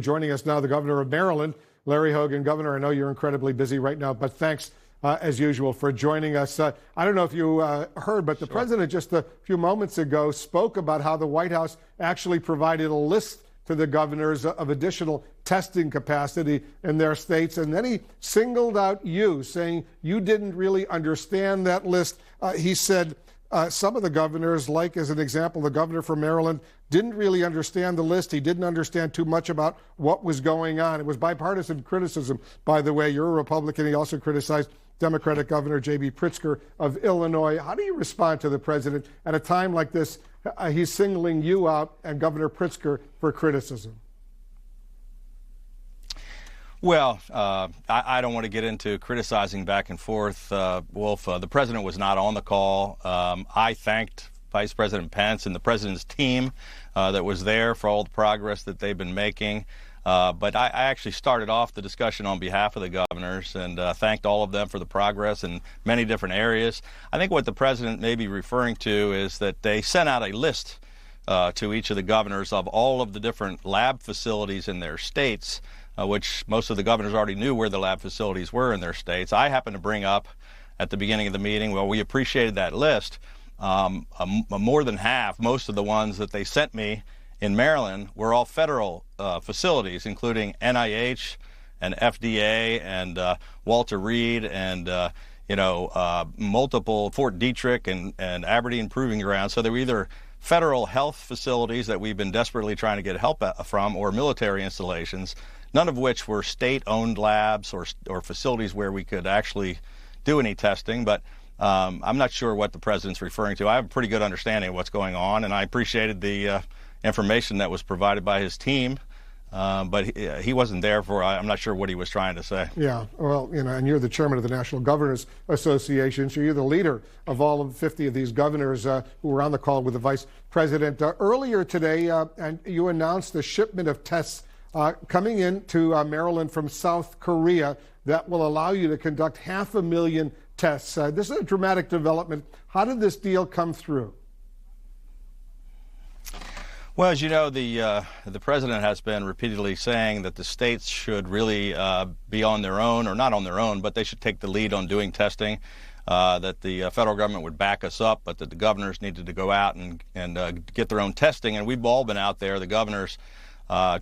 Joining us now, the governor of Maryland, Larry Hogan. Governor, I know you're incredibly busy right now, but thanks as usual for joining us. I don't know if you heard, but the president just a few moments ago spoke about how the White House actually provided a list to the governors of additional testing capacity in their states. And then he singled out you, saying you didn't really understand that list. He said some of the governors, like as an example, the governor from Maryland, didn't really understand the list. He didn't understand too much about what was going on. It was bipartisan criticism, by the way. You're a Republican. He also criticized Democratic Governor J.B. Pritzker of Illinois. How do you respond to the president at a time like this? He's singling you out and Governor Pritzker for criticism. Well, I don't want to get into criticizing back and forth, Wolf. The president was not on the call. I thanked Vice President Pence and the president's team that was there for all the progress that they've been making. But I actually started off the discussion on behalf of the governors and thanked all of them for the progress in many different areas. I think what the president may be referring to is that they sent out a list to each of the governors of all of the different lab facilities in their states, which most of the governors already knew where the lab facilities were in their states. I happened to bring up at the beginning of the meeting, well, we appreciated that list. More than half, most of the ones that they sent me in Maryland were all federal facilities, including NIH and FDA and Walter Reed and multiple Fort Detrick and Aberdeen Proving Grounds. So they were either federal health facilities that we've been desperately trying to get help from, or military installations, none of which were state-owned labs or facilities where we could actually do any testing. But I'm not sure what the president's referring to. I have a pretty good understanding of what's going on, and I appreciated the information that was provided by his team, but he wasn't there for, I'm not sure what he was trying to say. Yeah, well, and you're the chairman of the National Governors Association, so you're the leader of all of 50 of these governors who were on the call with the vice president. Earlier today, and you announced a shipment of tests coming into Maryland from South Korea that will allow you to conduct 500,000 tests. This is a dramatic development. How did this deal come through? Well, as you know, the president has been repeatedly saying that the states should really be on their own, or not on their own, but they should take the lead on doing testing, that the federal government would back us up, but that the governors needed to go out and get their own testing. And we've all been out there, the governors,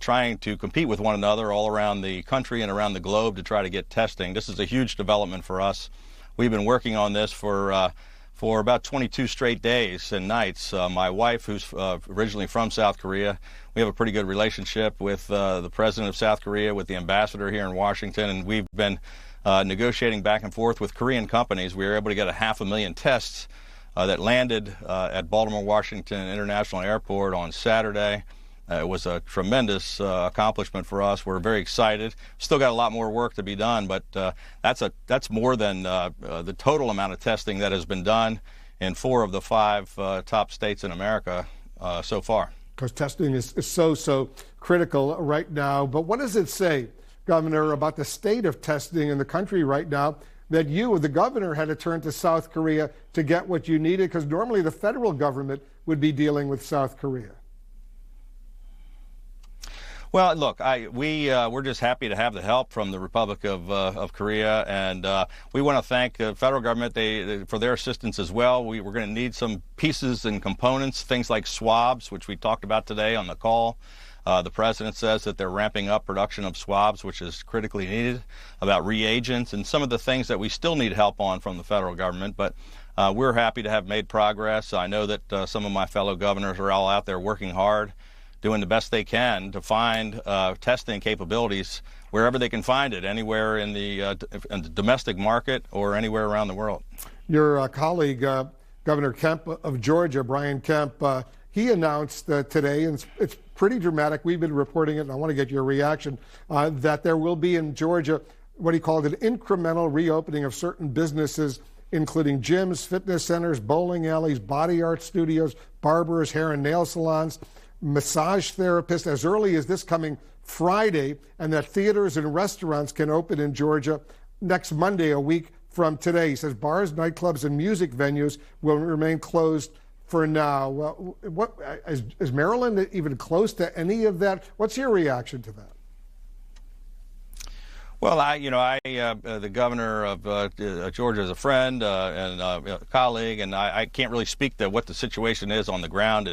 trying to compete with one another all around the country and around the globe to try to get testing. This is a huge development for us. We've been working on this for about 22 straight days and nights. My wife, who's originally from South Korea, we have a pretty good relationship with the president of South Korea, with the ambassador here in Washington, and we've been negotiating back and forth with Korean companies. We were able to get 500,000 tests that landed at Baltimore Washington International Airport on Saturday. It was a tremendous accomplishment for us. We're very excited. Still got a lot more work to be done, but that's more than the total amount of testing that has been done in 4 of the 5 top states in America so far. Because testing is so critical right now. But what does it say, Governor, about the state of testing in the country right now, that you, the governor, had to turn to South Korea to get what you needed? Because normally the federal government would be dealing with South Korea. Well, look, we're just happy to have the help from the Republic of Korea, and we want to thank the federal government for their assistance as well. We're going to need some pieces and components, things like swabs, which we talked about today on the call. The president says that they're ramping up production of swabs, which is critically needed, about reagents and some of the things that we still need help on from the federal government. But we're happy to have made progress. I know that some of my fellow governors are all out there working hard, doing the best they can to find testing capabilities wherever they can find it, anywhere in the domestic market or anywhere around the world. Your colleague, Governor Kemp of Georgia, Brian Kemp, he announced today, and it's pretty dramatic, we've been reporting it, and I want to get your reaction, that there will be in Georgia what he called an incremental reopening of certain businesses, including gyms, fitness centers, bowling alleys, body art studios, barbers, hair and nail salons, massage therapists as early as this coming Friday, and that theaters and restaurants can open in Georgia next Monday, a week from today. He says bars, nightclubs, and music venues will remain closed for now. Is Maryland even close to any of that? What's your reaction to that? Well, the governor of Georgia is a friend and a colleague, and I can't really speak to what the situation is on the ground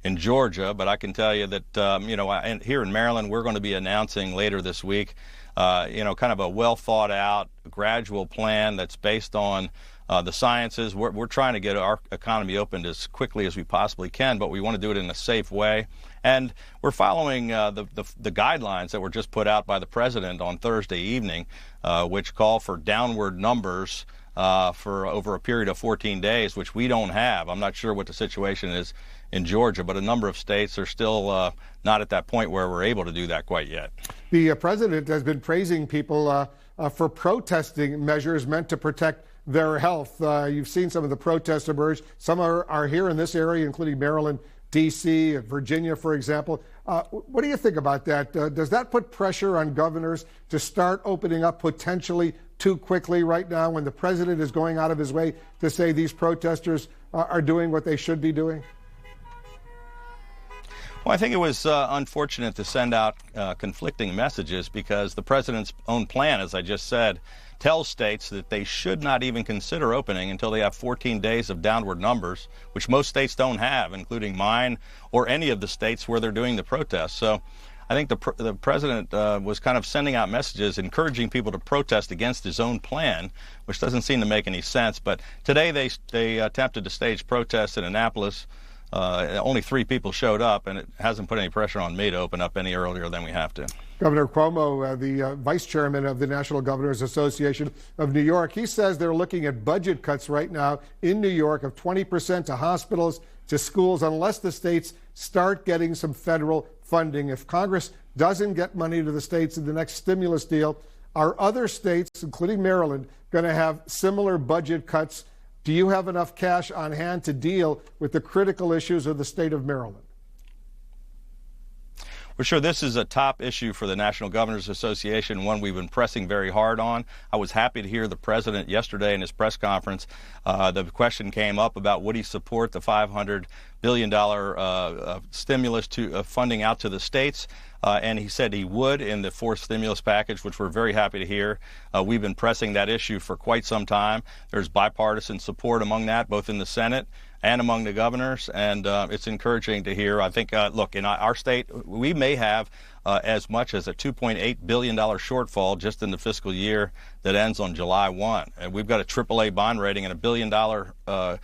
in Georgia, but I can tell you that, here in Maryland, we're going to be announcing later this week, kind of a well thought out, gradual plan that's based on the sciences. We're trying to get our economy opened as quickly as we possibly can, but we want to do it in a safe way. And we're following the guidelines that were just put out by the president on Thursday evening, which call for downward numbers for over a period of 14 days, which we don't have. I'm not sure what the situation is in Georgia, but a number of states are still not at that point where we're able to do that quite yet. The president has been praising people for protesting measures meant to protect their health. You've seen some of the protests emerge. Some are here in this area, including Maryland, D.C., Virginia, for example. What do you think about that? Does that put pressure on governors to start opening up potentially too quickly right now when the president is going out of his way to say these protesters are doing what they should be doing? Well, I think it was unfortunate to send out conflicting messages because the president's own plan, as I just said, tells states that they should not even consider opening until they have 14 days of downward numbers, which most states don't have, including mine or any of the states where they're doing the protests. So I think the president was kind of sending out messages encouraging people to protest against his own plan, which doesn't seem to make any sense. But today they attempted to stage protests in Annapolis. Only 3 people showed up, and it hasn't put any pressure on me to open up any earlier than we have to. Governor Cuomo, the vice chairman of the National Governors Association of New York, he says they're looking at budget cuts right now in New York of 20% to hospitals, to schools, unless the states start getting some federal funding. If Congress doesn't get money to the states in the next stimulus deal, are other states, including Maryland, going to have similar budget cuts? Do you have enough cash on hand to deal with the critical issues of the state of Maryland? Well, sure, this is a top issue for the National Governors Association, one we've been pressing very hard on. I was happy to hear the president yesterday in his press conference. The question came up about would he support the $500 billion stimulus to funding out to the states. And he said he would in the fourth stimulus package, which we're very happy to hear. We've been pressing that issue for quite some time. There's bipartisan support among that, both in the Senate and among the governors, and it's encouraging to hear. I think, look, in our state, we may have as much as a $2.8 billion shortfall just in the fiscal year that ends on July 1. And we've got a AAA bond rating and $1 billion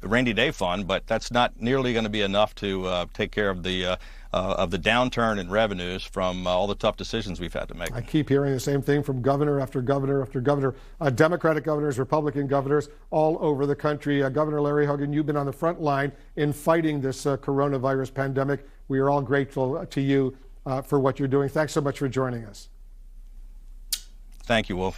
rainy day fund, but that's not nearly going to be enough to take care of the downturn in revenues from all the tough decisions we've had to make. I keep hearing the same thing from governor after governor after governor, Democratic governors, Republican governors all over the country. Governor Larry Hogan, you've been on the front line in fighting this coronavirus pandemic. We are all grateful to you for what you're doing. Thanks so much for joining us. Thank you, Wolf.